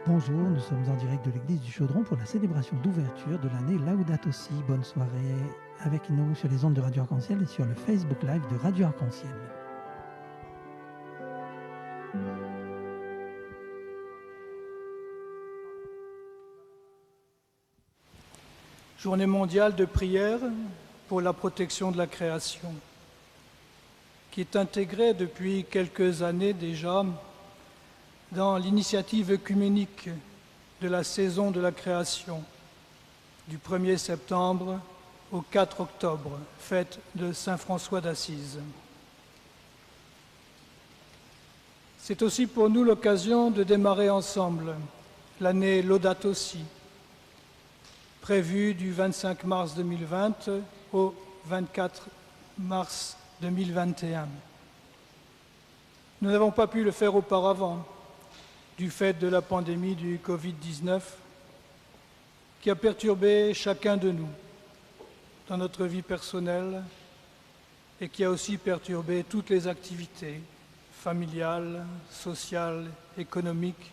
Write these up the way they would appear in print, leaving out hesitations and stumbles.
Bonjour, nous sommes en direct de l'église du Chaudron pour la célébration d'ouverture de l'année Laudato Si. Bonne soirée avec nous sur les ondes de Radio Arc-en-Ciel et sur le Facebook Live de Radio Arc-en-Ciel. Journée mondiale de prière pour la protection de la création, qui est intégrée depuis quelques années déjà dans l'initiative œcuménique de la saison de la création, du 1er septembre au 4 octobre, fête de Saint François d'Assise. C'est aussi pour nous l'occasion de démarrer ensemble l'année Laudato Si, prévue du 25 mars 2020 au 24 mars 2021. Nous n'avons pas pu le faire auparavant, du fait de la pandémie du Covid-19 qui a perturbé chacun de nous dans notre vie personnelle et qui a aussi perturbé toutes les activités familiales, sociales, économiques,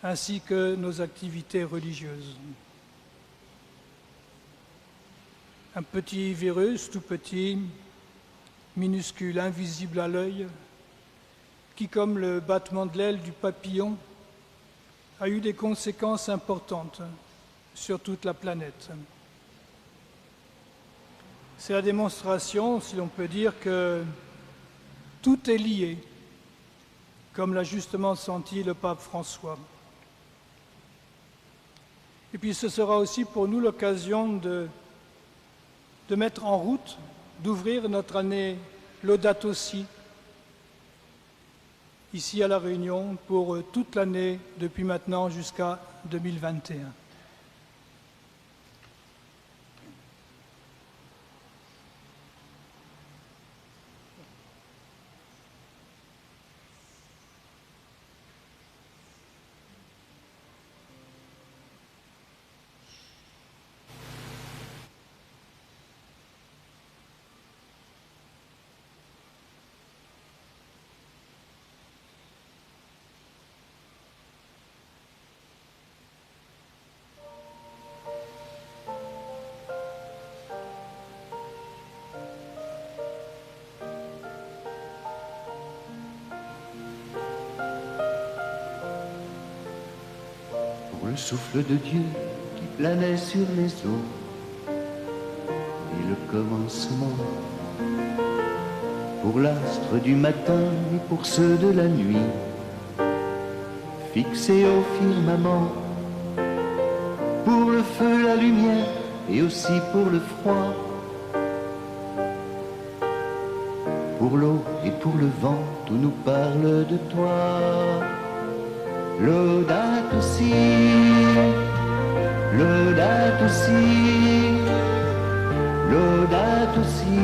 ainsi que nos activités religieuses. Un petit virus, tout petit, minuscule, invisible à l'œil, qui, comme le battement de l'aile du papillon, a eu des conséquences importantes sur toute la planète. C'est la démonstration, si l'on peut dire, que tout est lié, comme l'a justement senti le pape François. Et puis ce sera aussi pour nous l'occasion de mettre en route, d'ouvrir notre année Laudato Si, ici à La Réunion, pour toute l'année, depuis maintenant jusqu'à 2021. Le souffle de Dieu qui planait sur les eaux et le commencement pour l'astre du matin et pour ceux de la nuit fixés au firmament, pour le feu, la lumière et aussi pour le froid, pour l'eau et pour le vent, tout nous parle de toi. Laudato Si, Laudato Si, Laudato Si,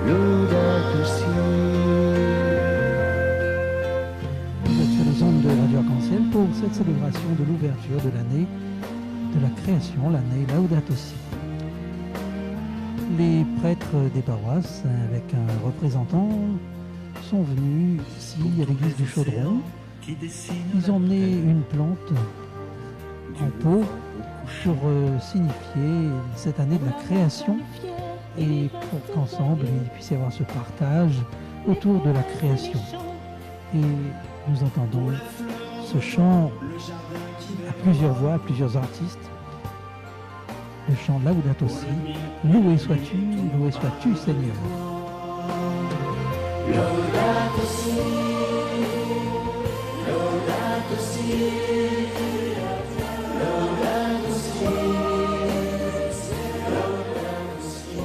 Laudato Si. Vous êtes sur les ondes de Radio Arc-en-Ciel pour cette célébration de l'ouverture de l'année de la création, l'année Laudato Si. Les prêtres des paroisses, avec un représentant, sont venus ici à l'église du Chaudron. Ils ont emmené une plante en pot pour signifier cette année de la création et pour qu'ensemble il puisse y avoir ce partage autour de la création. Et nous entendons ce chant à plusieurs voix, à plusieurs artistes, le chant Laudato Si, loué sois-tu Seigneur. Laudato Si, Laudato Si, Laudato Si, Laudato Si.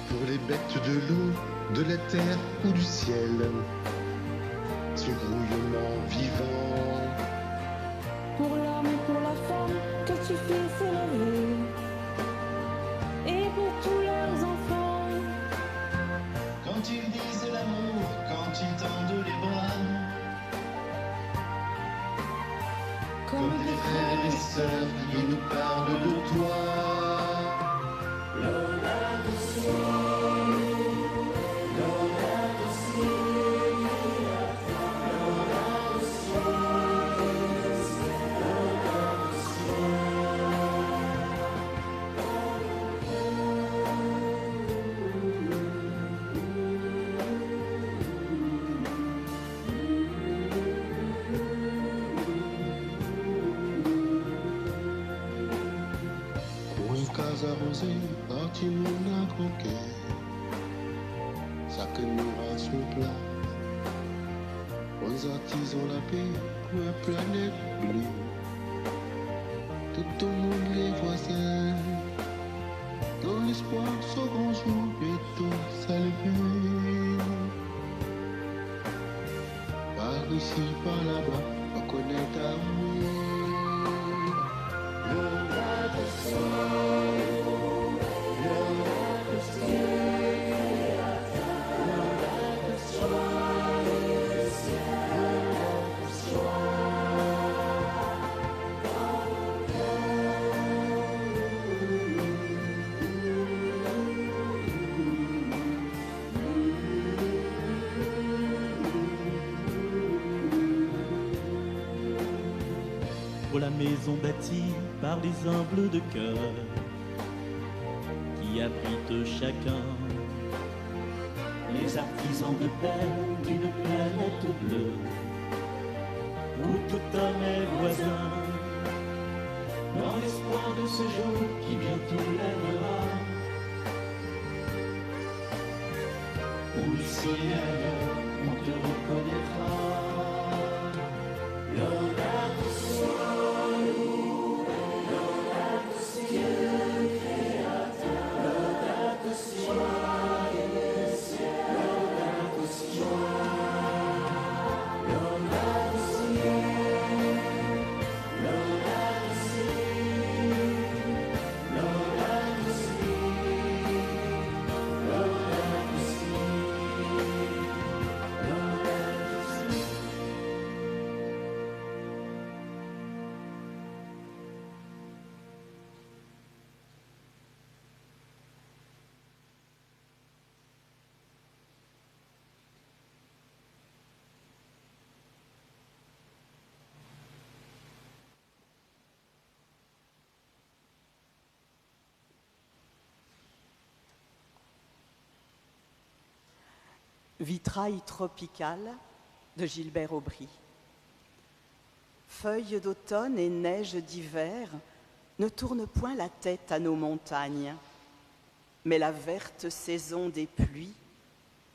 Pour les bêtes de l'eau, de la terre ou du ciel, ce grouillement vivant. Pour l'homme et pour la femme que tu fais s'élever, et pour tous leurs enfants. Quand ils disent l'amour, quand ils tendent les bras, Sous casa rosée, parti mon conquête. Ça que nous ration plat. Bons artisans la paix pour une planète bleue. Tout le monde les voisins. Dans l'espoir, ce grand jour, bientôt s'allumer. Par ici, par là-bas, on connaît d'amour. Pour la maison bâtie par les humbles de cœur qui abritent chacun les artisans de paix d'une planète bleue où tout homme est voisin dans l'espoir de ce jour qui bientôt lèvera où ici et ailleurs on te reconnaîtra. Laudato si, laudato si, Dieu créateur, laudato si, joyeux ciel, laudato si, laudato si, laudato si, laudato si, laudato si, laudato si. Vitrail tropical de Gilbert Aubry. Feuilles d'automne et neige d'hiver ne tournent point la tête à nos montagnes, mais la verte saison des pluies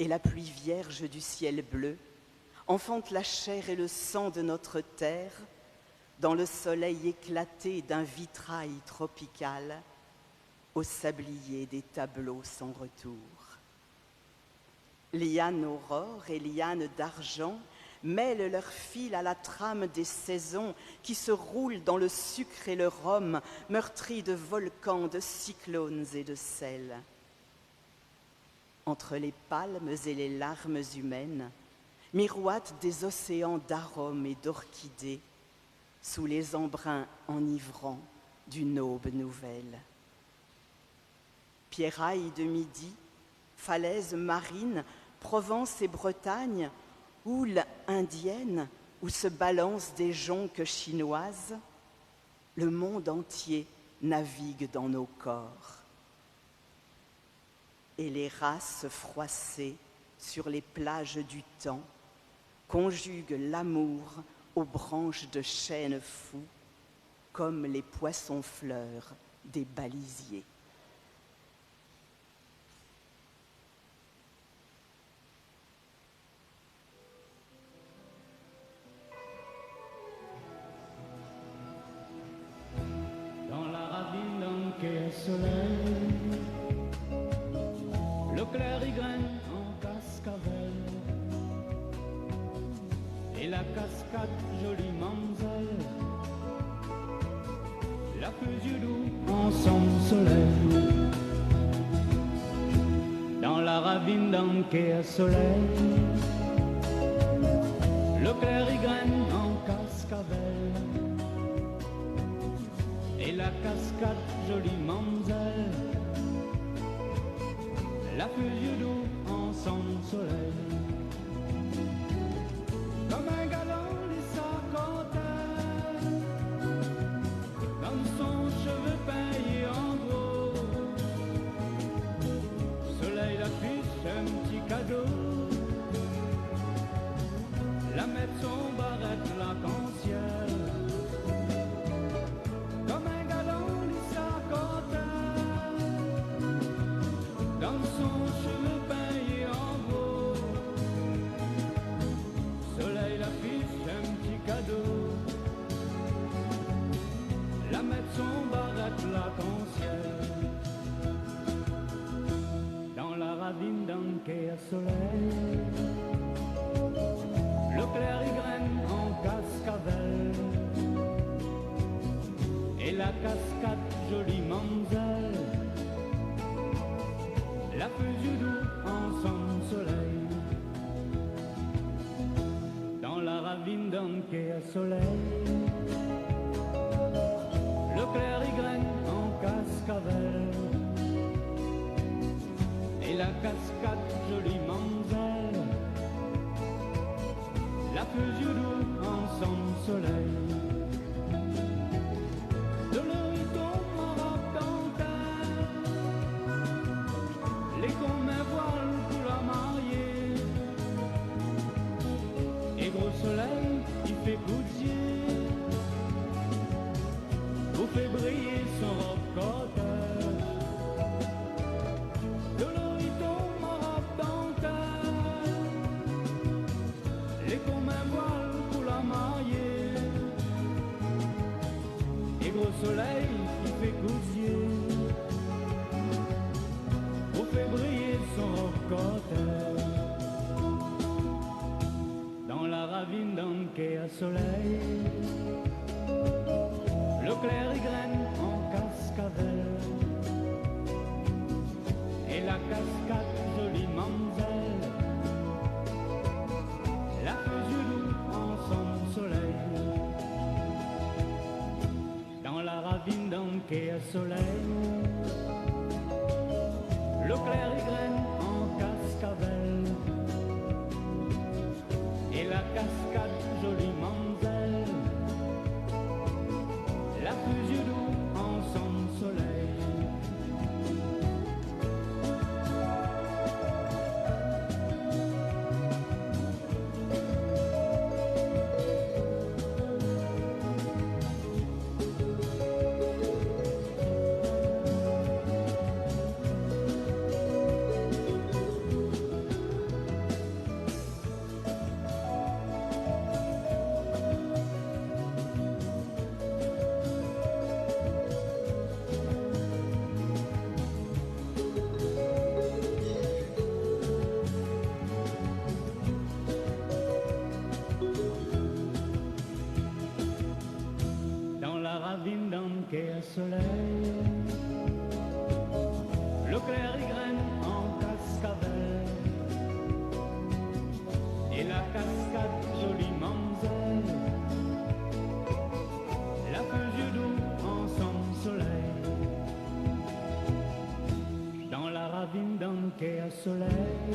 et la pluie vierge du ciel bleu enfantent la chair et le sang de notre terre dans le soleil éclaté d'un vitrail tropical au sablier des tableaux sans retour. Lianes aurore et lianes d'argent mêlent leurs fils à la trame des saisons qui se roulent dans le sucre et le rhum, meurtris de volcans, de cyclones et de sel. Entre les palmes et les larmes humaines, miroitent des océans d'arômes et d'orchidées, sous les embruns enivrants d'une aube nouvelle. Pierrailles de midi, falaises marines, Provence et Bretagne, houles indiennes où se balancent des jonques chinoises, le monde entier navigue dans nos corps. Et les races froissées sur les plages du temps conjuguent l'amour aux branches de chênes fous, comme les poissons-fleurs des balisiers. Soleil, le clair y graine en cascavelle, et la cascade jolie mamselle, la plus yeux doux en son soleil, dans la ravine d'un quai à soleil, le clair y graine en cascavelle, et la cascade jolie mamselle, la plus yeux doux en son soleil, comme un galant lissacotère, comme son cheveu peint en gros, soleil l'affiche un petit cadeau, la mettre son barrette l'arc-en-ciel. Comme un galant lissacotère, soleil. Leclerc y graine en cascavelle. Et la cascade, jolie mamzelle. La fusée doux en son soleil. Dans la ravine d'un quai à soleil. Leclerc y graine en cascavelle. Et la cascade, jolie mamzelle. La fusée doux en son soleil. De l'horizon en robe dentelle. Les commets voilent pour la mariée. Et gros soleil, il fait goutier. Vous fait briller son robe cottage. De l'horizon en robe dentelle. Les commets voilent pour la mariée. Et gros soleil, il fait goutier. Vous fait briller son robe cottage. Dans la ravine d'un quai à soleil. Leclerc y graine en cascavelle. Et la cascade, jolie mamzelle. La fusée doux en son soleil. Dans la ravine d'un quai à soleil. Leclerc y graine en cascavelle. Et la cascade, jolie mamzelle. La fusée doux en son soleil. Soleil, Leclerc y graine en cascavelle. Et la cascade, jolie mamzelle. La fusée doux en son soleil. Dans la ravine d'un quai à soleil.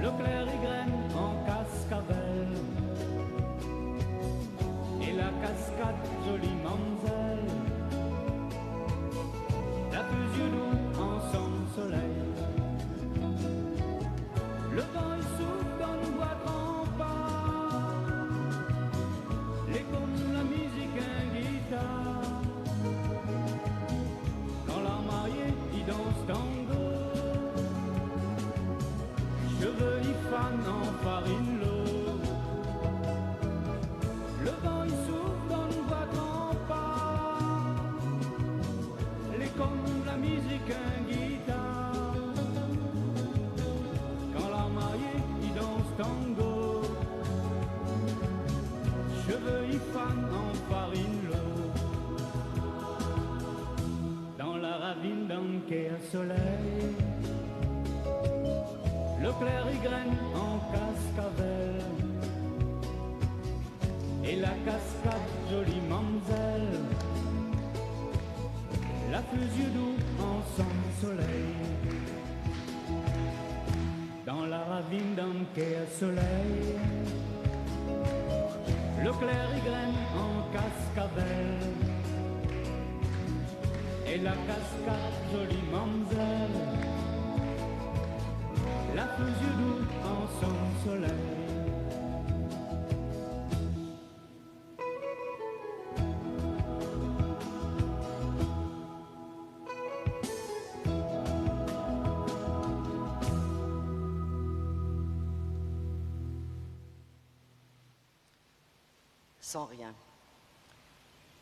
Leclerc y graine en cascavelle. Et la cascade, jolie mamzelle. La fusée doux en son soleil. Le vent il souffle dans une boîte en pas. Les comme la musique un guitare. Quand la mariée il danse tango. Cheveux y fanent en farine l'eau. Le vent il souffle dans une boîte en pas. Les comme la musique un guitare. Quand la mariée il danse tango. Cheveux y fanent en farine l'eau. Dans la ravine d'un quai à soleil. Leclerc y graine en cascavelle. Et la cascade, jolie mamzelle. La fusée doux en son soleil. Dans la ravine d'un quai à soleil. Leclerc y graine en cascavelle. Et la cascade, jolie mamzelle. La fusée doux en son soleil. Sans rien.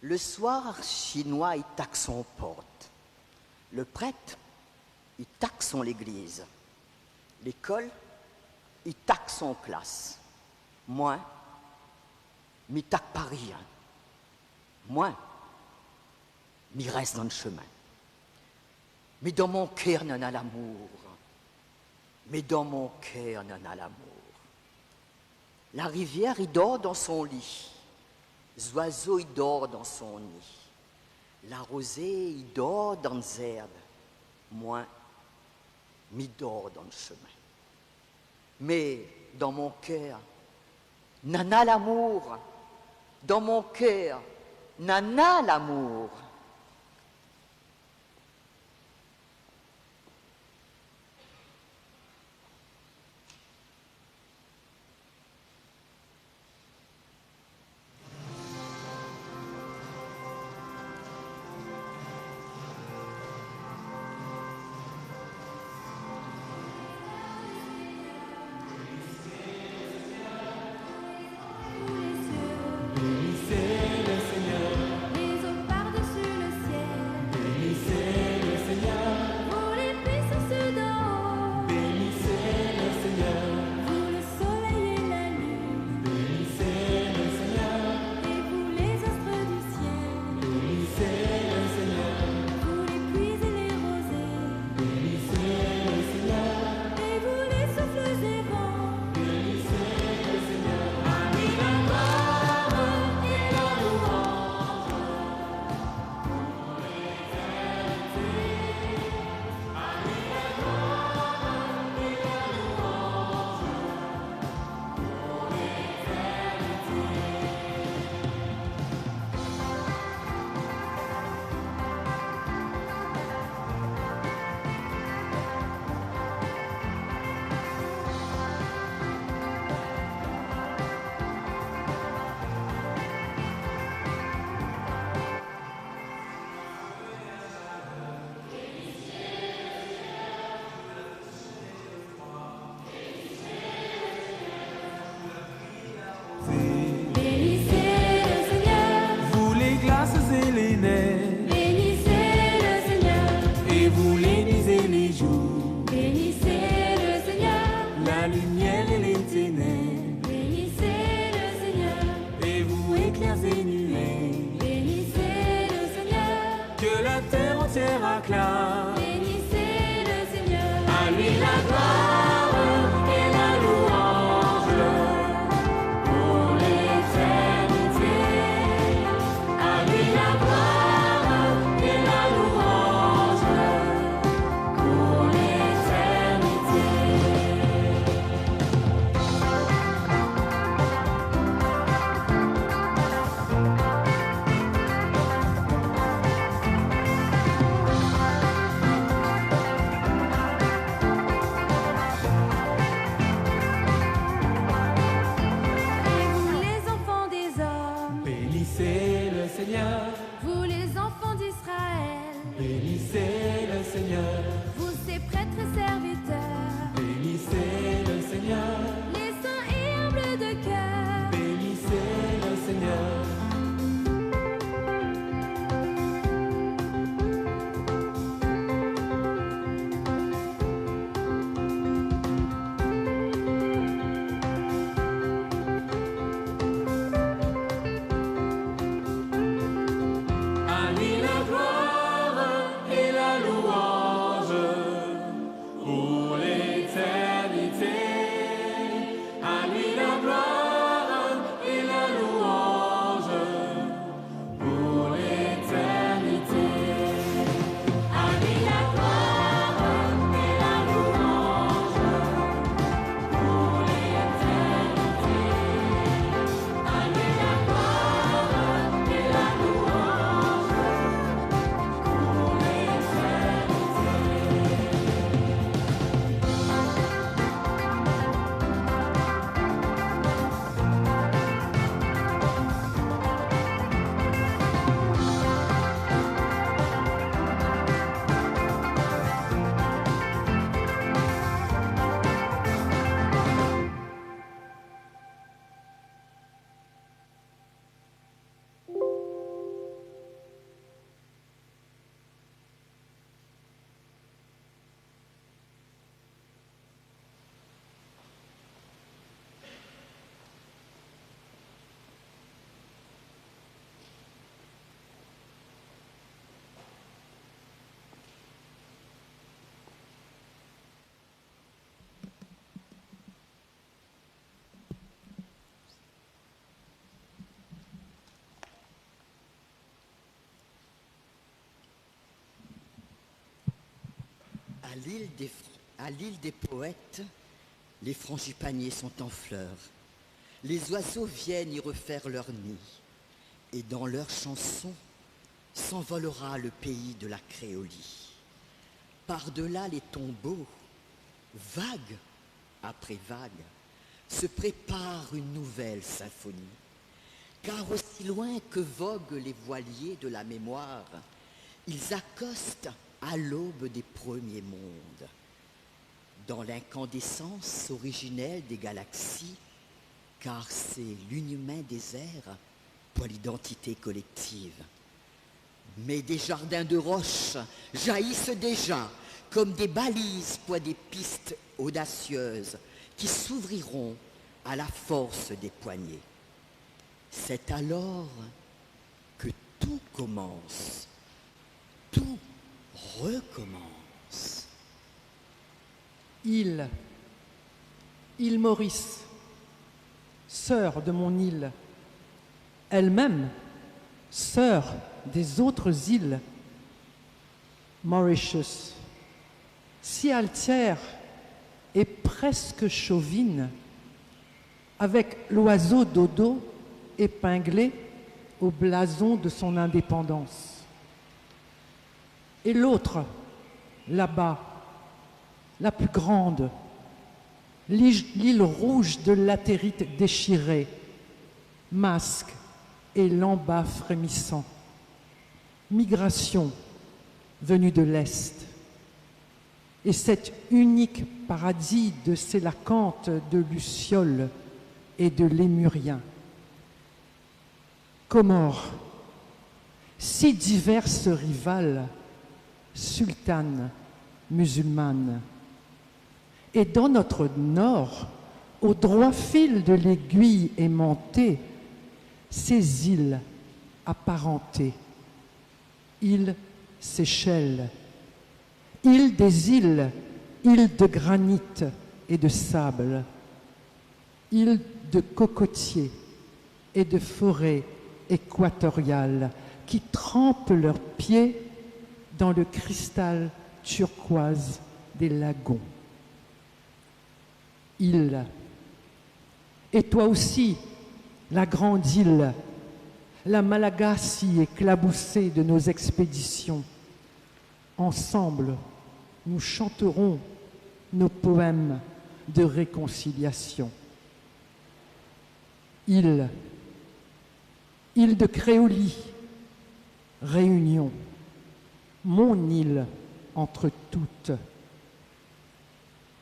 Le soir, chinois, il taque son porte. Le prêtre, il taque son l'église. L'école, il taque son classe. Moi, m'y taque pas rien. Moi, m'y reste dans le chemin. Mais dans mon cœur, n'en a l'amour. Mais dans mon cœur, n'en a l'amour. La rivière, il dort dans son lit. L'oiseau, il dort dans son nid. La rosée, il dort dans les herbes. Moi, m'y dors dans le chemin. Mais dans mon cœur, n'en a l'amour. Dans mon cœur, n'en a l'amour. À lui la gloire et la louange. À l'île des poètes, les frangipaniers sont en fleurs. Les oiseaux viennent y refaire leur nid. Et dans leurs chansons s'envolera le pays de la créolie. Par-delà les tombeaux, vague après vague, se prépare une nouvelle symphonie. Car aussi loin que voguent les voiliers de la mémoire, ils accostent à l'aube des premiers mondes. Dans l'incandescence originelle des galaxies, car c'est l'unhumain désert pour l'identité collective. Mais des jardins de roches jaillissent déjà comme des balises pour des pistes audacieuses qui s'ouvriront à la force des poignets. C'est alors que tout commence, tout recommence. Île Maurice, sœur de mon île, elle-même sœur des autres îles, Mauritius, si altière et presque chauvine, avec l'oiseau dodo épinglé au blason de son indépendance. Et l'autre, là-bas, la plus grande, l'île rouge de latérite déchirée, masque et lambas frémissant. Migration venue de l'Est. Et cet unique paradis de Sélacanthe, de Lucioles et de Lémurien. Comores, si diverses rivales, sultanes, musulmanes. Et dans notre nord, au droit fil de l'aiguille aimantée, ces îles apparentées, îles Seychelles, îles des îles, îles de granit et de sable, îles de cocotiers et de forêts équatoriales qui trempent leurs pieds dans le cristal turquoise des lagons. Île. Et toi aussi, la grande île, la Malagasy éclaboussée de nos expéditions. Ensemble, nous chanterons nos poèmes de réconciliation. Île de Créolie, Réunion, mon île entre toutes.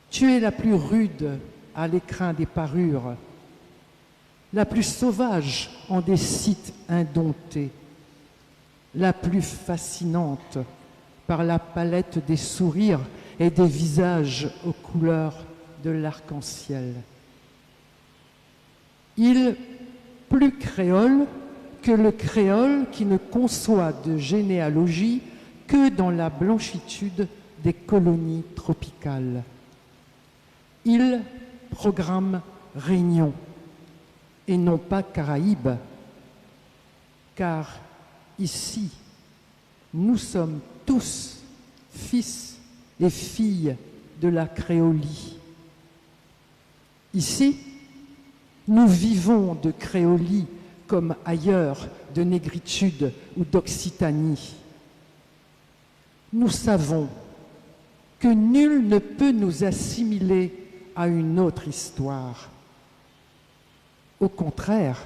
Tu es la plus rude à l'écrin des parures, la plus sauvage en des sites indomptés, la plus fascinante par la palette des sourires et des visages aux couleurs de l'arc-en-ciel. Île plus créole que le créole qui ne conçoit de généalogie que dans la blanchitude des colonies tropicales. Île programme Réunion et non pas Caraïbes, car ici, nous sommes tous fils et filles de la créolie. Ici, nous vivons de créolie comme ailleurs de négritude ou d'Occitanie. Nous savons que nul ne peut nous assimiler à une autre histoire. Au contraire,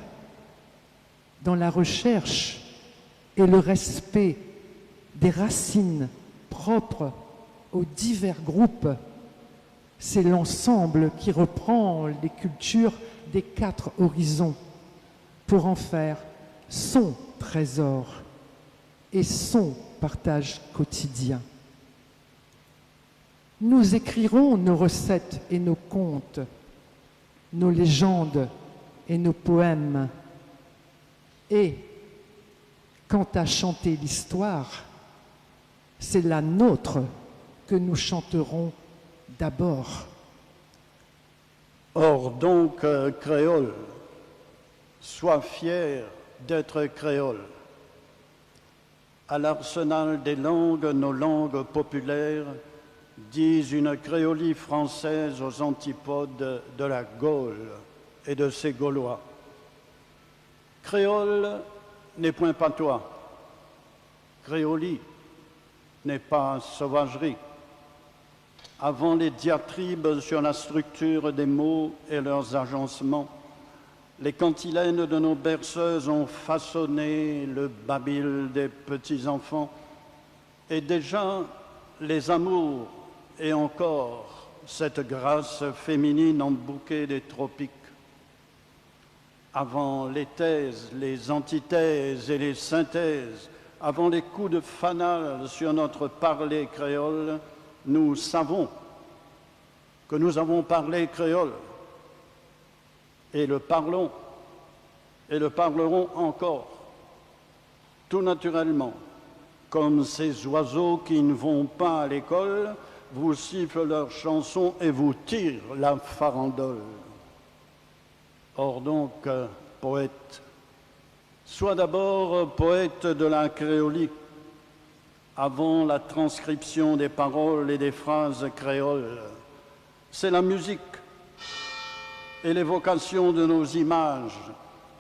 dans la recherche et le respect des racines propres aux divers groupes, c'est l'ensemble qui reprend les cultures des 4 horizons pour en faire son trésor et son partage quotidien. Nous écrirons nos recettes et nos contes, nos légendes et nos poèmes. Et quant à chanter l'histoire, c'est la nôtre que nous chanterons d'abord. Or donc, créole, sois fier d'être créole. À l'arsenal des langues, nos langues populaires, disent une créolie française aux antipodes de la Gaule et de ses Gaulois. Créole n'est point patois. Créolie n'est pas sauvagerie. Avant les diatribes sur la structure des mots et leurs agencements, les cantilènes de nos berceuses ont façonné le babil des petits-enfants et déjà les amours et encore cette grâce féminine en bouquet des tropiques. Avant les thèses, les antithèses et les synthèses, avant les coups de fanal sur notre parler créole, nous savons que nous avons parlé créole et le parlons et le parlerons encore, tout naturellement, comme ces oiseaux qui ne vont pas à l'école, vous sifflent leurs chansons et vous tirent la farandole. Or donc, poète, sois d'abord poète de la créolie, avant la transcription des paroles et des phrases créoles. C'est la musique et l'évocation de nos images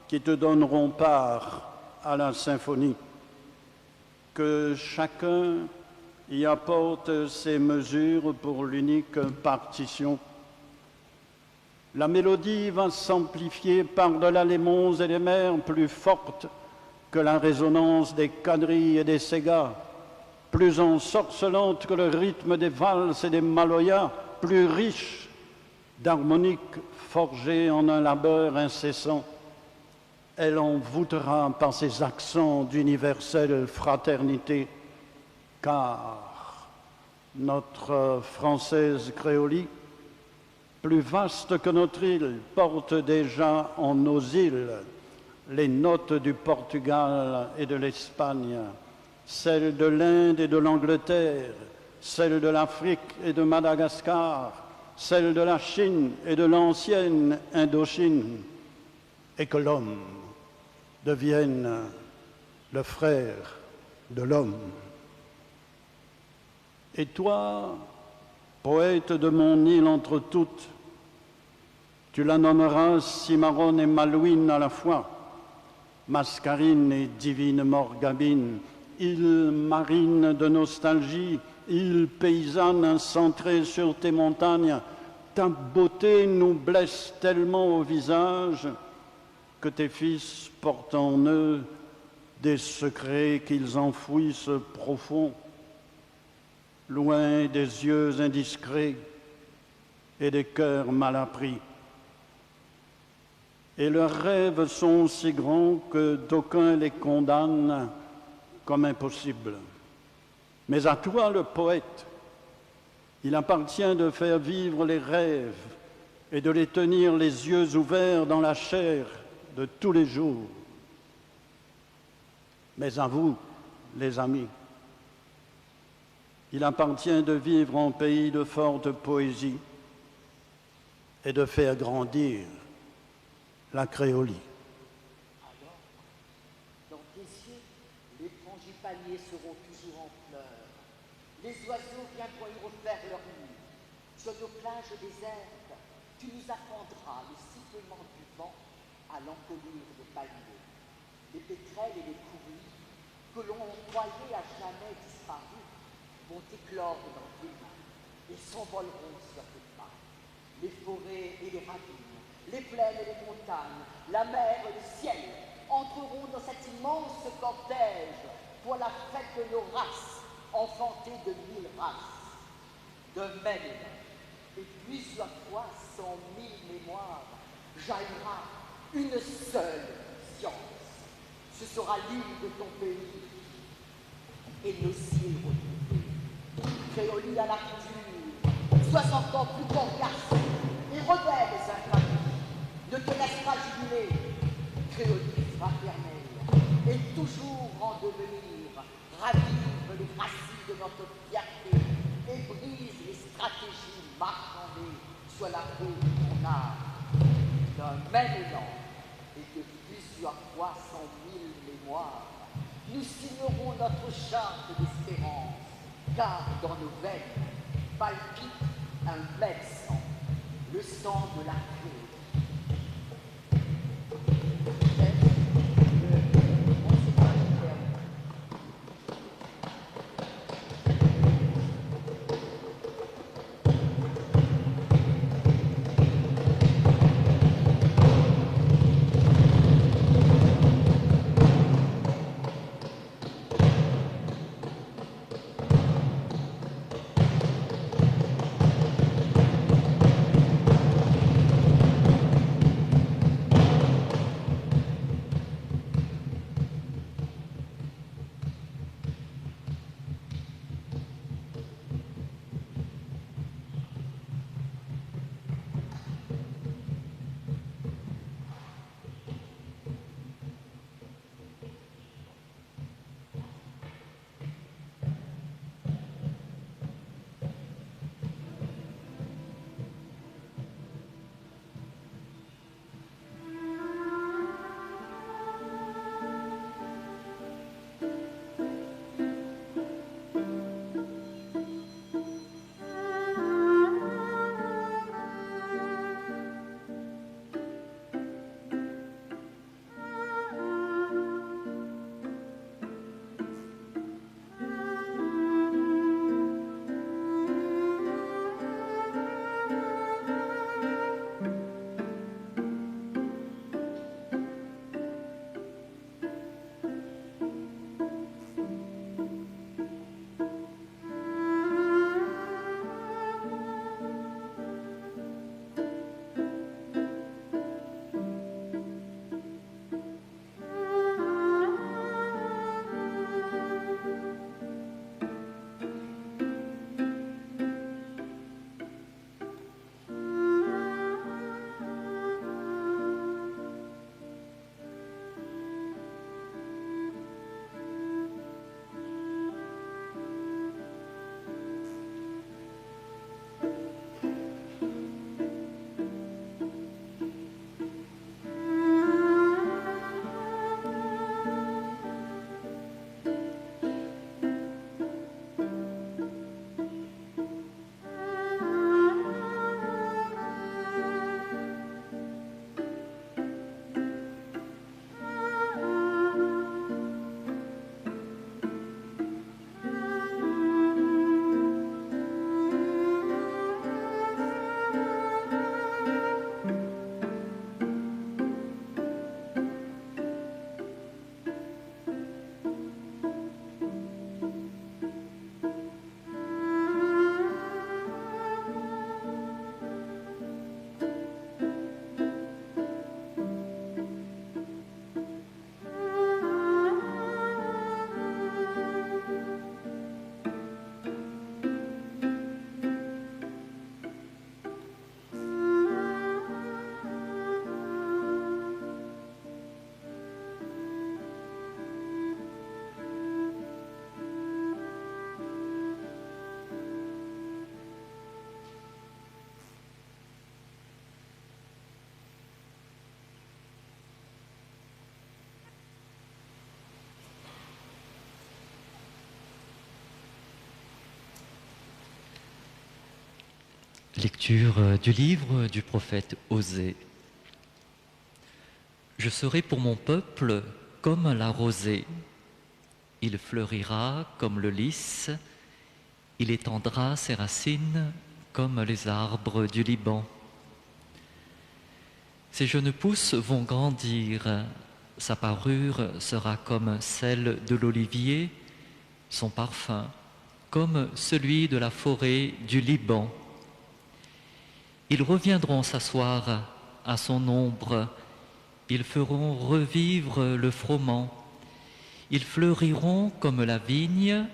qui te donneront part à la symphonie. Que chacun y apporte ses mesures pour l'unique partition. La mélodie va s'amplifier par-delà les monts et les mers, plus forte que la résonance des quadrilles et des ségas, plus ensorcelante que le rythme des valses et des maloyas, plus riche d'harmoniques forgées en un labeur incessant. Elle envoûtera par ses accents d'universelle fraternité, car notre française créolie, plus vaste que notre île, porte déjà en nos îles les notes du Portugal et de l'Espagne, celles de l'Inde et de l'Angleterre, celles de l'Afrique et de Madagascar, celles de la Chine et de l'ancienne Indochine, et que l'homme devienne le frère de l'homme. Et toi, poète de mon île entre toutes, tu la nommeras Cimarron et Malouine à la fois, Mascarine et divine Morgabine, île marine de nostalgie, île paysanne centrée sur tes montagnes, ta beauté nous blesse tellement au visage que tes fils portent en eux des secrets qu'ils enfouissent profonds, loin des yeux indiscrets et des cœurs mal appris. Et leurs rêves sont si grands que d'aucuns les condamnent comme impossibles. Mais à toi, le poète, il appartient de faire vivre les rêves et de les tenir les yeux ouverts dans la chair de tous les jours. Mais à vous, les amis, il appartient de vivre en pays de forte poésie et de faire grandir la créolie. Alors, dans tes yeux, les frangipaniers seront toujours en fleurs. Les oiseaux viendront y refaire leur nid. Sur nos plages désertes, tu nous apprendras le sifflement du vent à l'encolure des palmiers. Les pétrels et les courlis, que l'on croyait à jamais disparus, vont éclore dans tes mains et s'envoleront sur tes pas. Les forêts et les ravines, les plaines et les montagnes, la mer et le ciel entreront dans cet immense cortège pour la fête de nos races, enfantées de 1000 races. De même, et plusieurs fois 100 000 mémoires, jaillira une seule science. Ce sera l'île de ton pays et nos îles retombées. Créolie à la culture, sois encore plus coriace et rebelle inconnus. Ne te laisse pas jubiler, créolie fraternelle, et toujours en devenir, ravive les racines de notre fierté et brise les stratégies marchandées sur la peau de ton âme. D'un même élan et de plusieurs fois 100 000 mémoires, nous signerons notre charte d'espérance, car dans nos veines, palpite un même sang, le sang de la Claude. Lecture du livre du prophète Osée. Je serai pour mon peuple comme la rosée. Il fleurira comme le lys, il étendra ses racines comme les arbres du Liban. Ses jeunes pousses vont grandir, sa parure sera comme celle de l'olivier, son parfum comme celui de la forêt du Liban. Ils reviendront s'asseoir à son ombre, ils feront revivre le froment, ils fleuriront comme la vigne,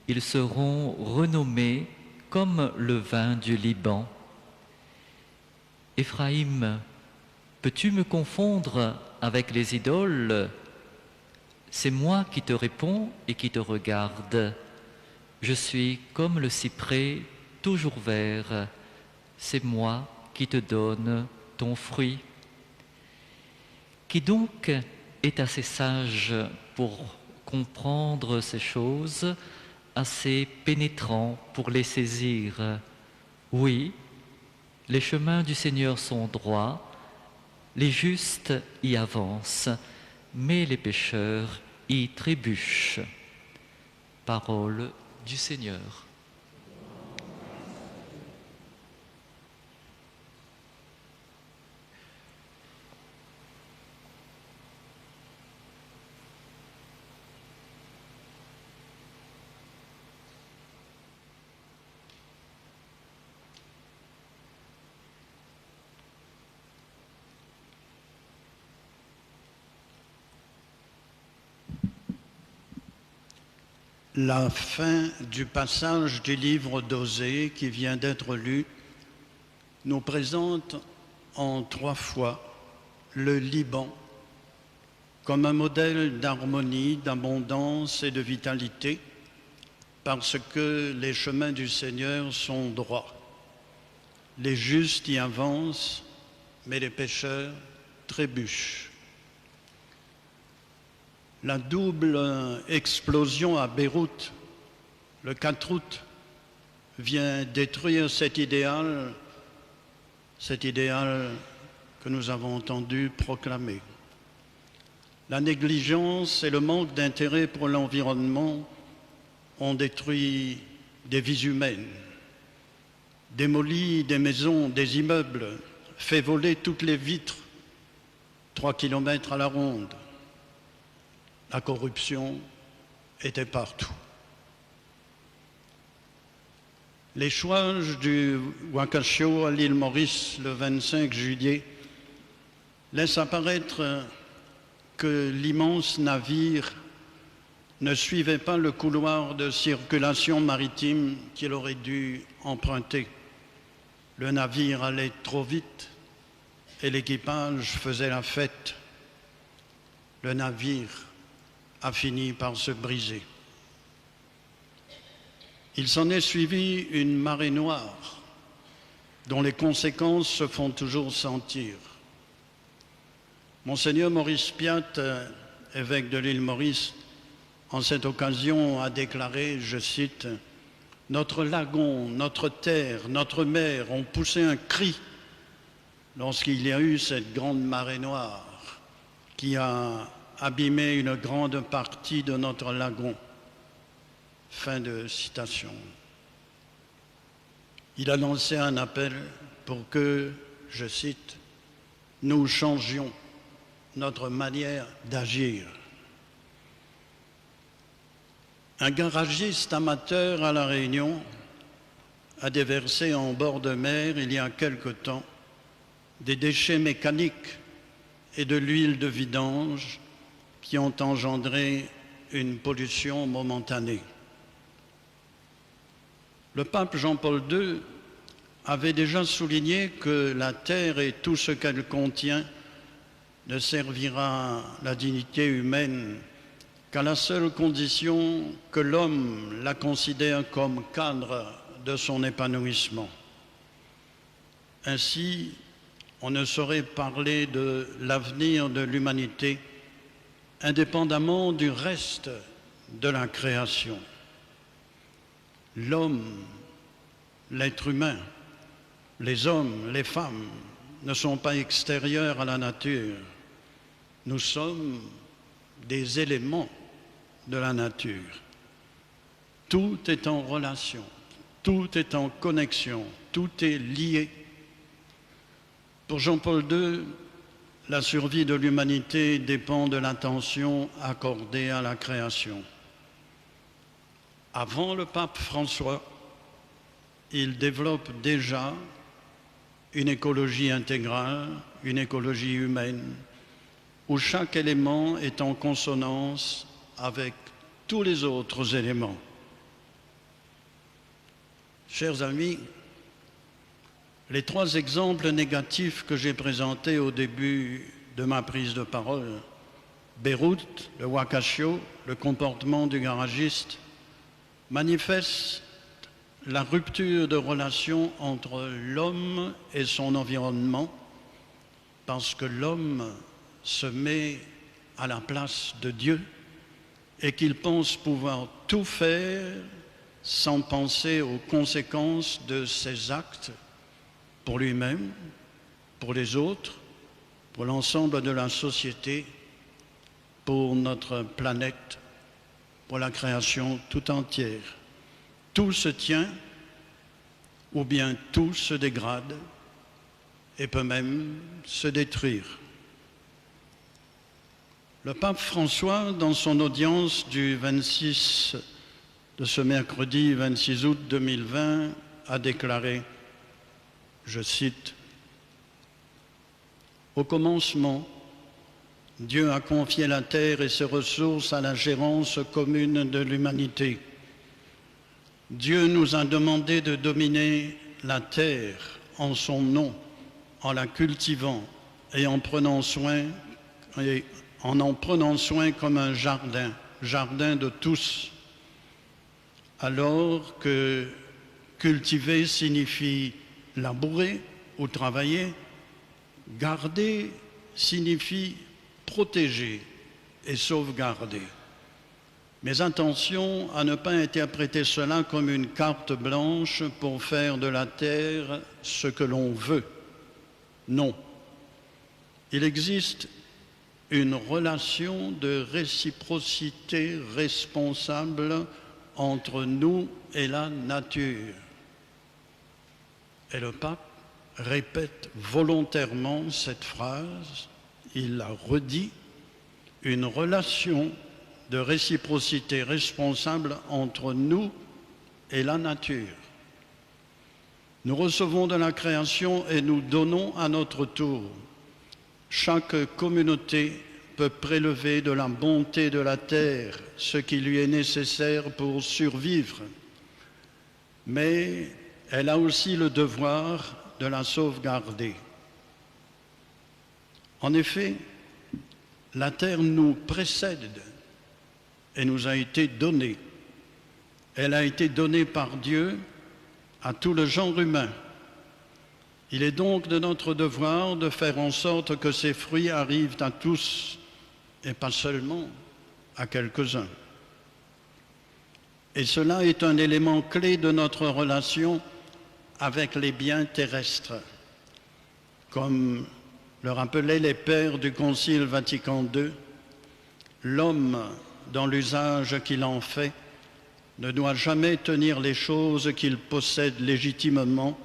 ils seront renommés comme le vin du Liban. Éphraïm, peux-tu me confondre avec les idoles? C'est moi qui te réponds et qui te regarde. Je suis comme le cyprès toujours vert. C'est moi qui te donne ton fruit. Qui donc est assez sage pour comprendre ces choses, assez pénétrant pour les saisir. Oui, les chemins du Seigneur sont droits, les justes y avancent, mais les pécheurs y trébuchent. Parole du Seigneur. La fin du passage du livre d'Osée qui vient d'être lu nous présente en 3 fois le Liban comme un modèle d'harmonie, d'abondance et de vitalité parce que les chemins du Seigneur sont droits. Les justes y avancent, mais les pécheurs trébuchent. La double explosion à Beyrouth, le 4 août, vient détruire cet idéal que nous avons entendu proclamer. La négligence et le manque d'intérêt pour l'environnement ont détruit des vies humaines, démoli des maisons, des immeubles, fait voler toutes les vitres, 3 kilomètres à la ronde. La corruption était partout. L'échouage du Wakashio à l'île Maurice le 25 juillet laisse apparaître que l'immense navire ne suivait pas le couloir de circulation maritime qu'il aurait dû emprunter. Le navire allait trop vite et l'équipage faisait la fête. Le navire a fini par se briser. Il s'en est suivi une marée noire dont les conséquences se font toujours sentir. Monseigneur Maurice Piat, évêque de l'île Maurice, en cette occasion a déclaré, je cite, « Notre lagon, notre terre, notre mer ont poussé un cri lorsqu'il y a eu cette grande marée noire qui a abîmé une grande partie de notre lagon. » Fin de citation. Il a lancé un appel pour que, je cite, « nous changions notre manière d'agir ». Un garagiste amateur à La Réunion a déversé en bord de mer, il y a quelque temps, des déchets mécaniques et de l'huile de vidange qui ont engendré une pollution momentanée. Le pape Jean-Paul II avait déjà souligné que la terre et tout ce qu'elle contient ne servira la dignité humaine qu'à la seule condition que l'homme la considère comme cadre de son épanouissement. Ainsi, on ne saurait parler de l'avenir de l'humanité indépendamment du reste de la création. L'homme, l'être humain, les hommes, les femmes ne sont pas extérieurs à la nature. Nous sommes des éléments de la nature. Tout est en relation, tout est en connexion, tout est lié. Pour Jean-Paul II, la survie de l'humanité dépend de l'attention accordée à la création. Avant le pape François, il développe déjà une écologie intégrale, une écologie humaine, où chaque élément est en consonance avec tous les autres éléments. Chers amis, les 3 exemples négatifs que j'ai présentés au début de ma prise de parole, Beyrouth, le Wakashio, le comportement du garagiste, manifestent la rupture de relation entre l'homme et son environnement, parce que l'homme se met à la place de Dieu et qu'il pense pouvoir tout faire sans penser aux conséquences de ses actes pour lui-même, pour les autres, pour l'ensemble de la société, pour notre planète, pour la création tout entière. Tout se tient ou bien tout se dégrade et peut même se détruire. Le pape François, dans son audience du 26 de ce mercredi 26 août 2020, a déclaré, je cite, « Au commencement, Dieu a confié la terre et ses ressources à la gérance commune de l'humanité. Dieu nous a demandé de dominer la terre en son nom, en la cultivant et en en prenant soin comme un jardin, jardin de tous. Alors que cultiver signifie labourer ou travailler, garder signifie protéger et sauvegarder. Mais attention à ne pas interpréter cela comme une carte blanche pour faire de la terre ce que l'on veut. Non. Il existe une relation de réciprocité responsable entre nous et la nature. Et le pape répète volontairement cette phrase, il la redit, une relation de réciprocité responsable entre nous et la nature. Nous recevons de la création et nous donnons à notre tour. Chaque communauté peut prélever de la bonté de la terre ce qui lui est nécessaire pour survivre, mais elle a aussi le devoir de la sauvegarder. En effet, la terre nous précède et nous a été donnée. Elle a été donnée par Dieu à tout le genre humain. Il est donc de notre devoir de faire en sorte que ces fruits arrivent à tous et pas seulement à quelques-uns. Et cela est un élément clé de notre relation avec les biens terrestres. Comme le rappelaient les pères du Concile Vatican II, l'homme, dans l'usage qu'il en fait, ne doit jamais tenir les choses qu'il possède légitimement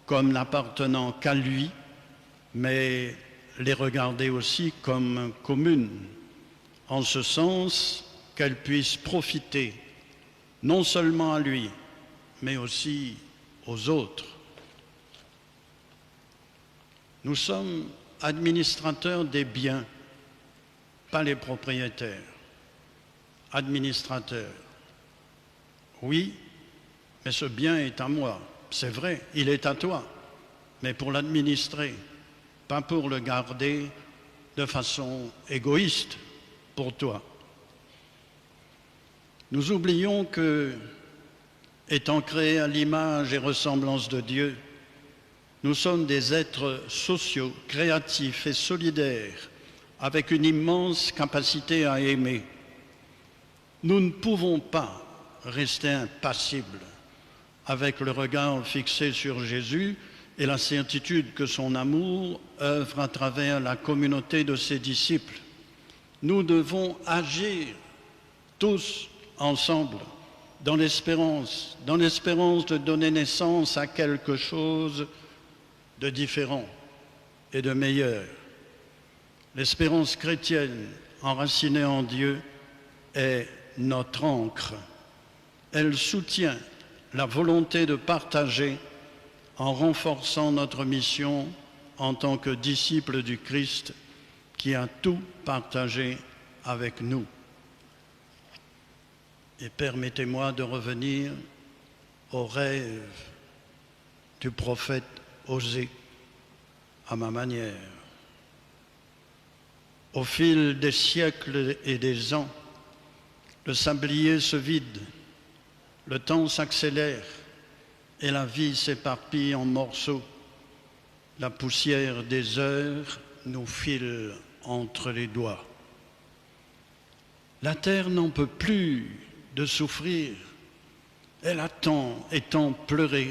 comme n'appartenant qu'à lui, mais les regarder aussi comme communes, en ce sens qu'elles puissent profiter non seulement à lui, mais aussi aux autres. Nous sommes administrateurs des biens, pas les propriétaires. Administrateurs. Oui, mais ce bien est à moi. C'est vrai, il est à toi, mais pour l'administrer, pas pour le garder de façon égoïste pour toi. Nous oublions que, étant créés à l'image et ressemblance de Dieu, nous sommes des êtres sociaux, créatifs et solidaires, avec une immense capacité à aimer. Nous ne pouvons pas rester impassibles avec le regard fixé sur Jésus et la certitude que son amour œuvre à travers la communauté de ses disciples. Nous devons agir tous ensemble dans l'espérance de donner naissance à quelque chose de différent et de meilleur. L'espérance chrétienne enracinée en Dieu est notre ancre. Elle soutient la volonté de partager en renforçant notre mission en tant que disciples du Christ qui a tout partagé avec nous. Et permettez-moi de revenir au rêve du prophète Osée à ma manière. Au fil des siècles et des ans, le sablier se vide, le temps s'accélère et la vie s'éparpille en morceaux. La poussière des heures nous file entre les doigts. La terre n'en peut plus de souffrir. Elle a tant et tant pleuré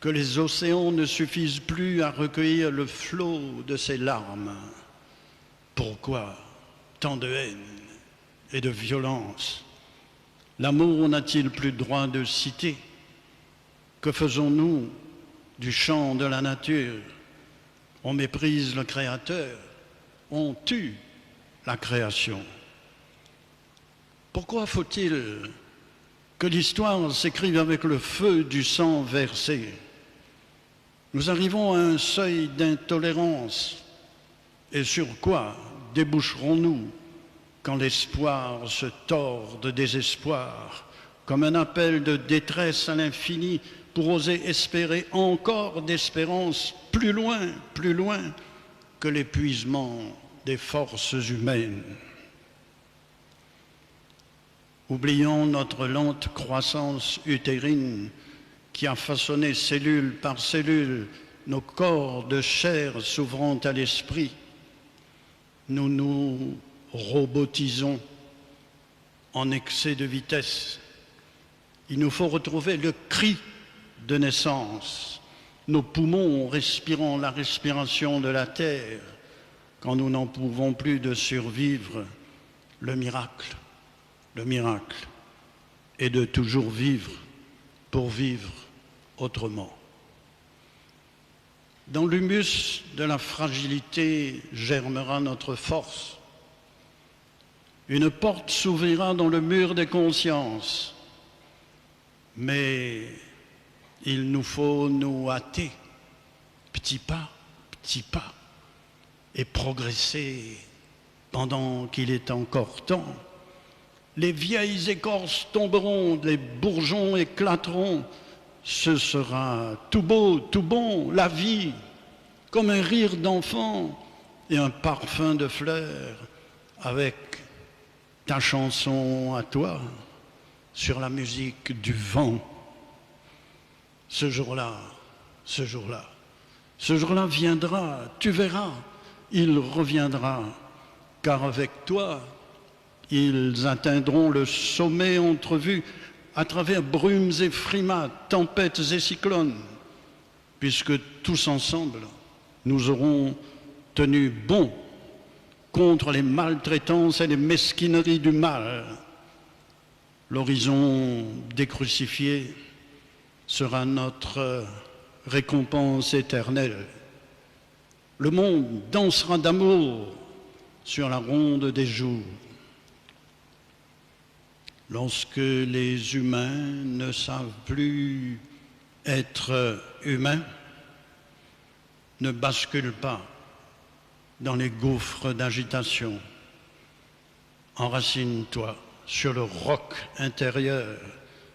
que les océans ne suffisent plus à recueillir le flot de ses larmes. Pourquoi tant de haine et de violence? L'amour n'a-t-il plus droit de citer? Que faisons-nous du chant de la nature? On méprise le Créateur, on tue la création. Pourquoi faut-il que l'histoire s'écrive avec le feu du sang versé? Nous arrivons à un seuil d'intolérance. Et sur quoi déboucherons-nous quand l'espoir se tord de désespoir, comme un appel de détresse à l'infini pour oser espérer encore d'espérance plus loin que l'épuisement des forces humaines? Oublions notre lente croissance utérine qui a façonné cellule par cellule nos corps de chair s'ouvrant à l'esprit. Nous nous robotisons en excès de vitesse. Il nous faut retrouver le cri de naissance, nos poumons respirant la respiration de la terre quand nous n'en pouvons plus de survivre. Le miracle est de toujours vivre pour vivre autrement. Dans l'humus de la fragilité germera notre force. Une porte s'ouvrira dans le mur des consciences, mais il nous faut nous hâter, petit pas, et progresser pendant qu'il est encore temps. Les vieilles écorces tomberont, les bourgeons éclateront. Ce sera tout beau, tout bon, la vie, comme un rire d'enfant et un parfum de fleurs, avec ta chanson à toi sur la musique du vent. Ce jour-là viendra, tu verras, il reviendra, car avec toi, ils atteindront le sommet entrevu à travers brumes et frimas, tempêtes et cyclones, puisque tous ensemble, nous aurons tenu bon contre les maltraitances et les mesquineries du mal. L'horizon des crucifiés sera notre récompense éternelle. Le monde dansera d'amour sur la ronde des jours. Lorsque les humains ne savent plus être humains, ne bascule pas dans les gouffres d'agitation. Enracine-toi sur le roc intérieur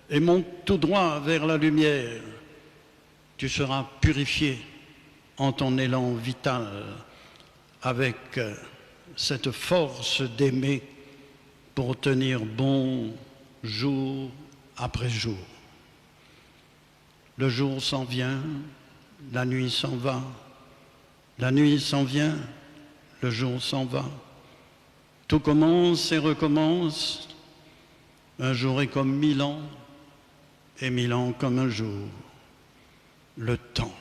et monte tout droit vers la lumière. Tu seras purifié en ton élan vital avec cette force d'aimer pour tenir bon jour après jour. Le jour s'en vient, la nuit s'en va, la nuit s'en vient, le jour s'en va. Tout commence et recommence. Un jour est comme 1000 ans et 1000 ans comme un jour. Le temps,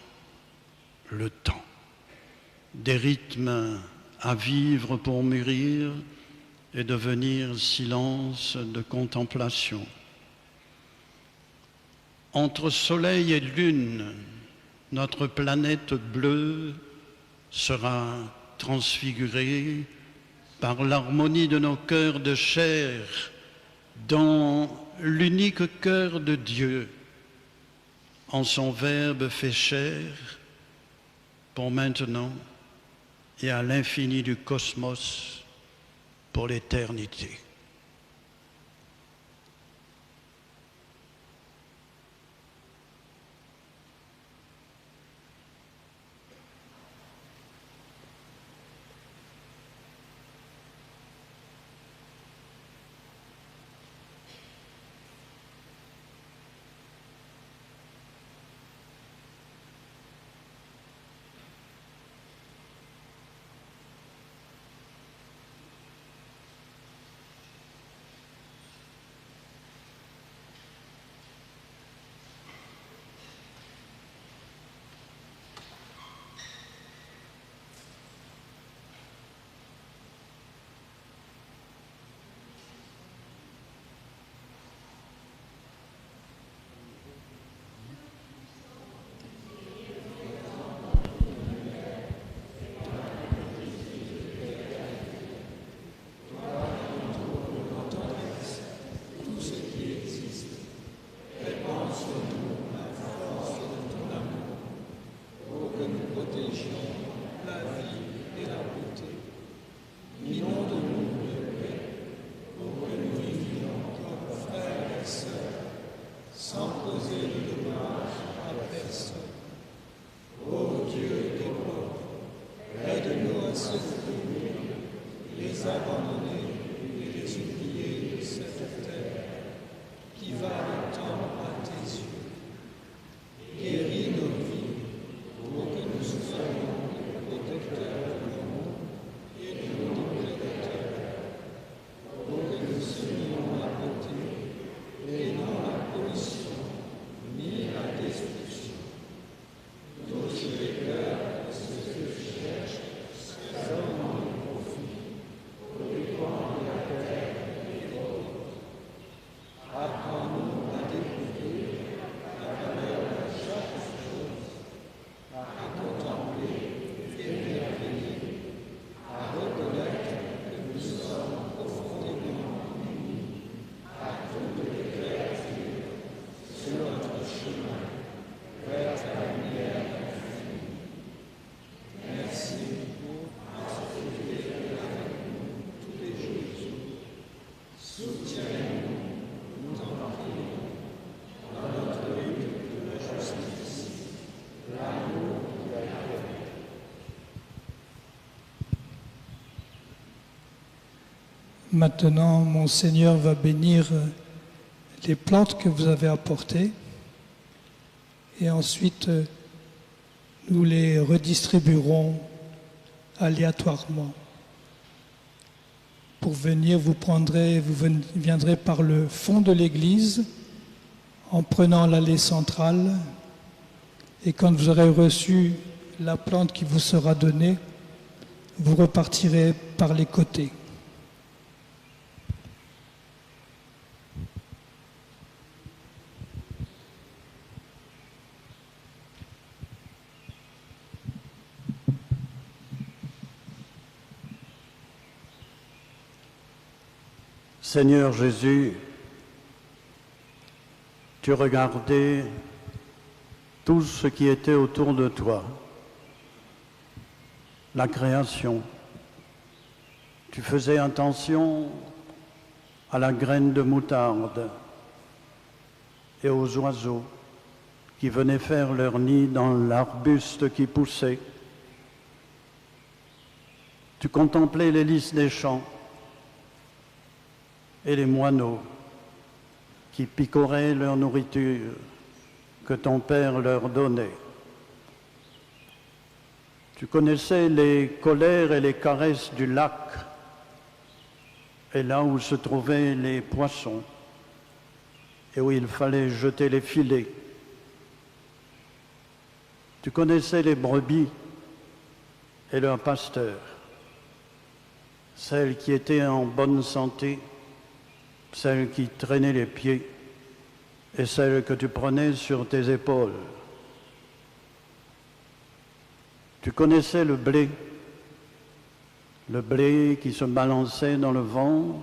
des rythmes à vivre pour mûrir et devenir silence de contemplation. Entre soleil et lune, notre planète bleue sera transfigurée par l'harmonie de nos cœurs de chair dans l'unique cœur de Dieu, en son Verbe fait chair, pour maintenant et à l'infini du cosmos, pour l'éternité. Maintenant, mon Seigneur va bénir les plantes que vous avez apportées et ensuite nous les redistribuerons aléatoirement. Pour venir, vous viendrez par le fond de l'église en prenant l'allée centrale et quand vous aurez reçu la plante qui vous sera donnée, vous repartirez par les côtés. Seigneur Jésus, tu regardais tout ce qui était autour de toi, la création. Tu faisais attention à la graine de moutarde et aux oiseaux qui venaient faire leur nid dans l'arbuste qui poussait. Tu contemplais les lys des champs et les moineaux qui picoraient leur nourriture que ton Père leur donnait. Tu connaissais les colères et les caresses du lac et là où se trouvaient les poissons et où il fallait jeter les filets. Tu connaissais les brebis et leurs pasteurs, celles qui étaient en bonne santé, celles qui traînaient les pieds et celles que tu prenais sur tes épaules. Tu connaissais le blé qui se balançait dans le vent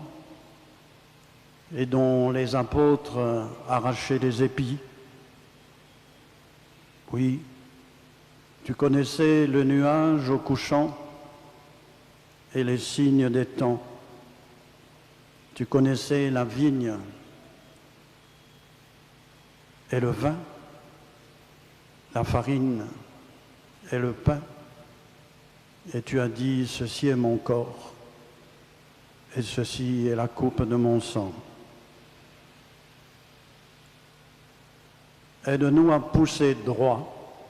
et dont les apôtres arrachaient les épis. Oui, tu connaissais le nuage au couchant et les signes des temps. Tu connaissais la vigne et le vin, la farine et le pain. Et tu as dit, ceci est mon corps et ceci est la coupe de mon sang. Aide-nous à pousser droit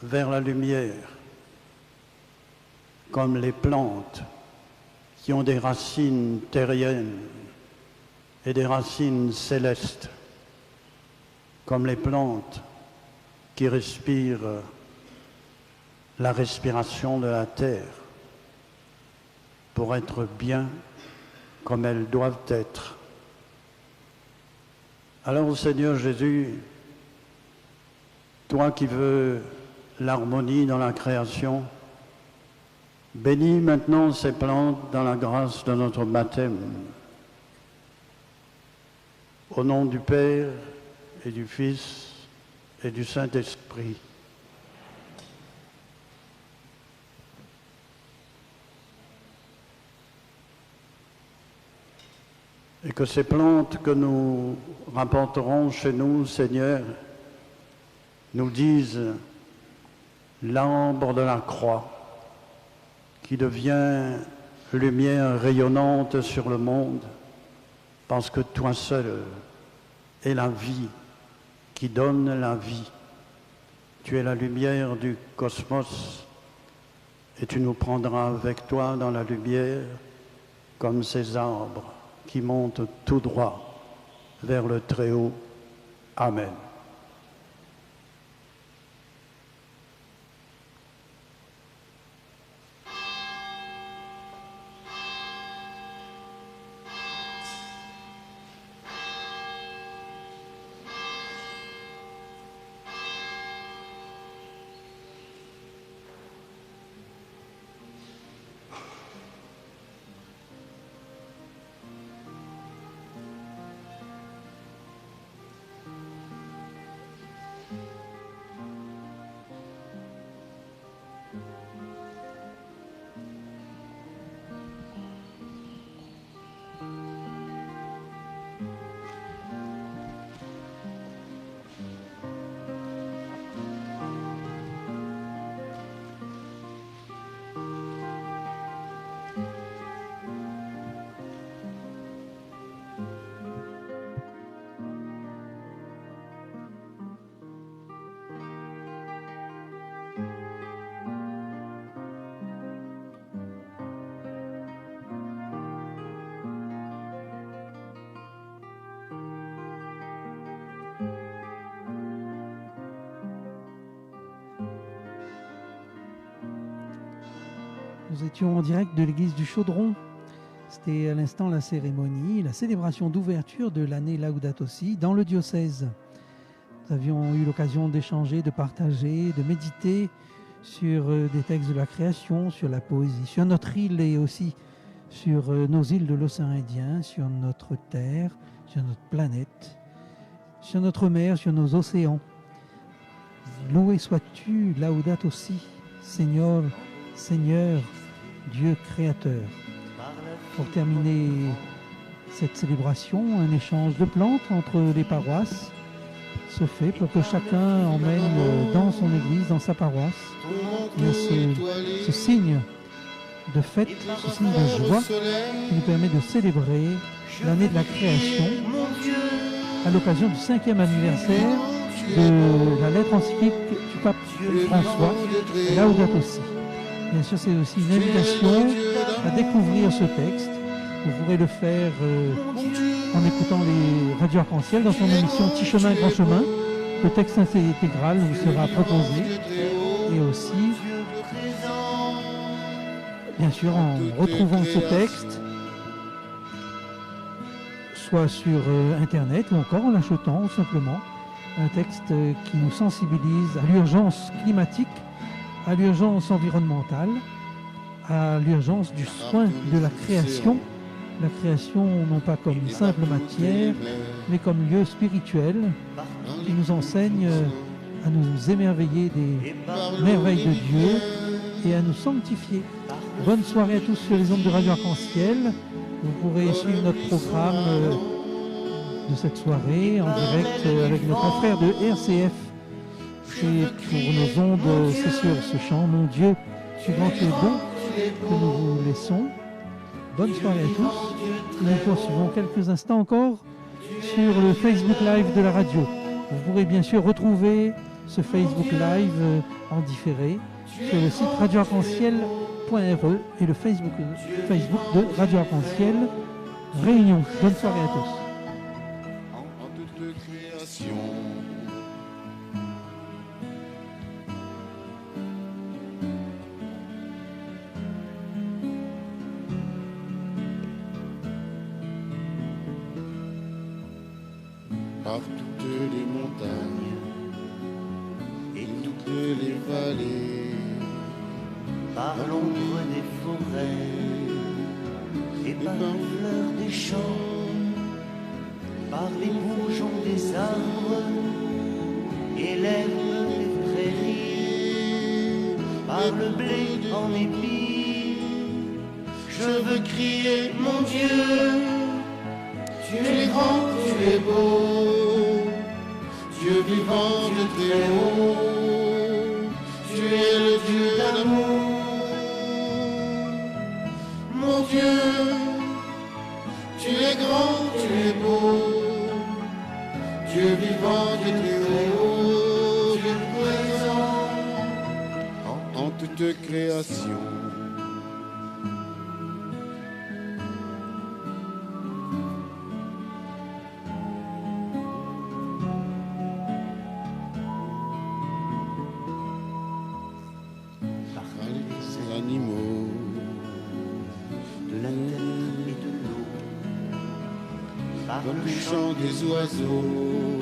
vers la lumière, comme les plantes qui ont des racines terriennes et des racines célestes, comme les plantes qui respirent la respiration de la terre pour être bien comme elles doivent être. Alors Seigneur Jésus, toi qui veux l'harmonie dans la création, bénis maintenant ces plantes dans la grâce de notre baptême. Au nom du Père et du Fils et du Saint-Esprit. Et que ces plantes que nous rapporterons chez nous, Seigneur, nous disent l'arbre de la croix qui devient lumière rayonnante sur le monde parce que toi seul es la vie qui donne la vie. Tu es la lumière du cosmos et tu nous prendras avec toi dans la lumière comme ces arbres qui montent tout droit vers le Très-Haut. Amen. Nous étions en direct de l'église du Chaudron. C'était à l'instant la cérémonie, la célébration d'ouverture de l'année Laudato Si dans le diocèse. Nous avions eu l'occasion d'échanger, de partager, de méditer sur des textes de la création, sur la poésie, sur notre île et aussi sur nos îles de l'océan Indien, sur notre terre, sur notre planète, sur notre mer, sur nos océans. Loué sois-tu, Laudato Si, Seigneur, Seigneur, Dieu créateur. Pour terminer cette célébration, un échange de plantes entre les paroisses se fait pour que chacun emmène dans son église, dans sa paroisse, ce signe de fête, ce signe de joie qui nous permet de célébrer l'année de la création à l'occasion du 5e anniversaire de la lettre encyclique du pape François, Laudato Si. Bien sûr, c'est aussi une invitation à découvrir ce texte. Vous pourrez le faire en écoutant les radios arc-en-ciel dans son émission Petit chemin, grand chemin. Le texte intégral vous sera proposé. Et aussi, bien sûr, en retrouvant ce texte, soit sur Internet ou encore en l'achetant simplement, un texte qui nous sensibilise à l'urgence climatique, à l'urgence environnementale, à l'urgence du soin de la création non pas comme simple matière, mais comme lieu spirituel qui nous enseigne à nous émerveiller des merveilles de Dieu et à nous sanctifier. Bonne soirée à tous sur les ondes de Radio Arc-en-Ciel. Vous pourrez suivre notre programme de cette soirée en direct avec notre frère de RCF. Et pour nos ondes, c'est sur ce chant, Mon Dieu, tu es grand, tu es bon, que nous vous laissons. Bonne soirée à tous. Nous poursuivons quelques instants encore sur le Facebook Live de la radio. Vous pourrez bien sûr retrouver ce Facebook Live en différé sur le site radioarc-en-ciel.re et le Facebook de Radio Arc-en-Ciel Réunion. Bonne soirée à tous. En toute création, par toutes les montagnes et toutes les vallées, par l'ombre des forêts et par les fleurs des champs, par les bourgeons des arbres et l'herbe des prairies, par le blé en épi, je veux crier mon Dieu, tu es grand, tu es beau, Dieu vivant de très haut, tu es le Dieu d'amour. Mon Dieu, tu es grand, tu es beau, Dieu vivant de très haut, Dieu présent en toute création. Les animaux de la terre et de l'eau, par le chant des oiseaux,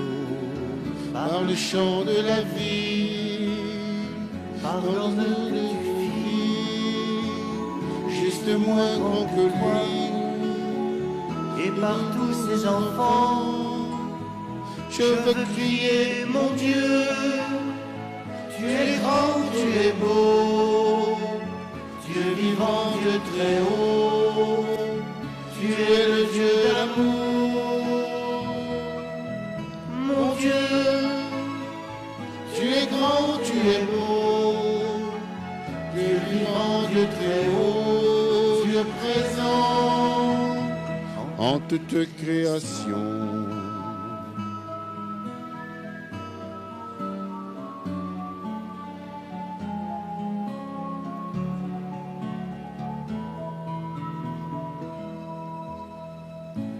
par le chant de la vie, par l'homme que tu fis, juste moins grand que lui, et par tous ses enfants, je veux crier mon Dieu, tu es grand, tu es beau, Dieu vivant, Dieu très haut, tu es le Dieu d'amour. Mon Dieu, tu es grand, tu es beau, Dieu vivant, Dieu très haut, Dieu présent en toute création.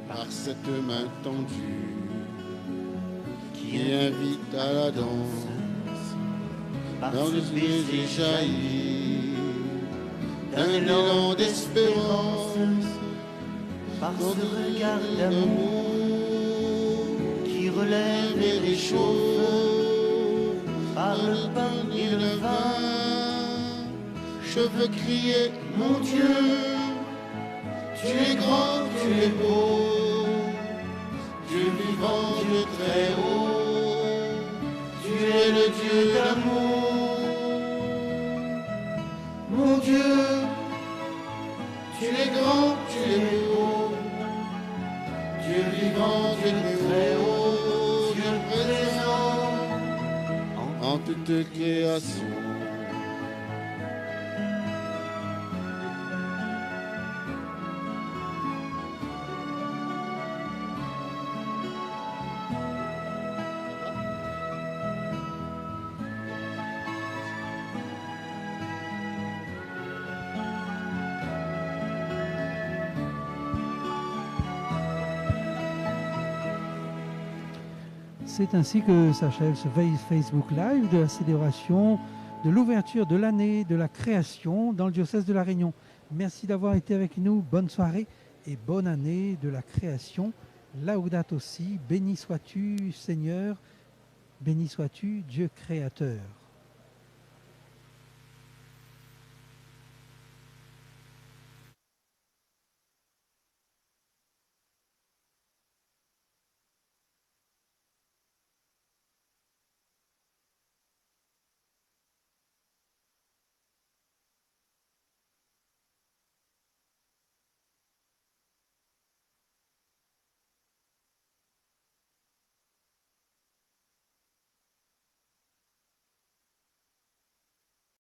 Par cette main tendue qui invite à la danse, par dans ce le baiser jaillit d'un élan d'espérance, par ce regard d'amour qui relève et réchauffe, par le pain et le vin. Je veux crier, mon Dieu, tu es grand, tu es beau, Dieu vivant, Dieu très haut, tu es le Dieu d'amour. Mon Dieu, tu es grand, tu es beau, Dieu vivant, Dieu très haut, Dieu présent en toute création. C'est ainsi que s'achève ce Facebook Live de la célébration de l'ouverture de l'année de la création dans le diocèse de La Réunion. Merci d'avoir été avec nous. Bonne soirée et bonne année de la création. Laudato si, béni sois-tu Seigneur, béni sois-tu Dieu créateur.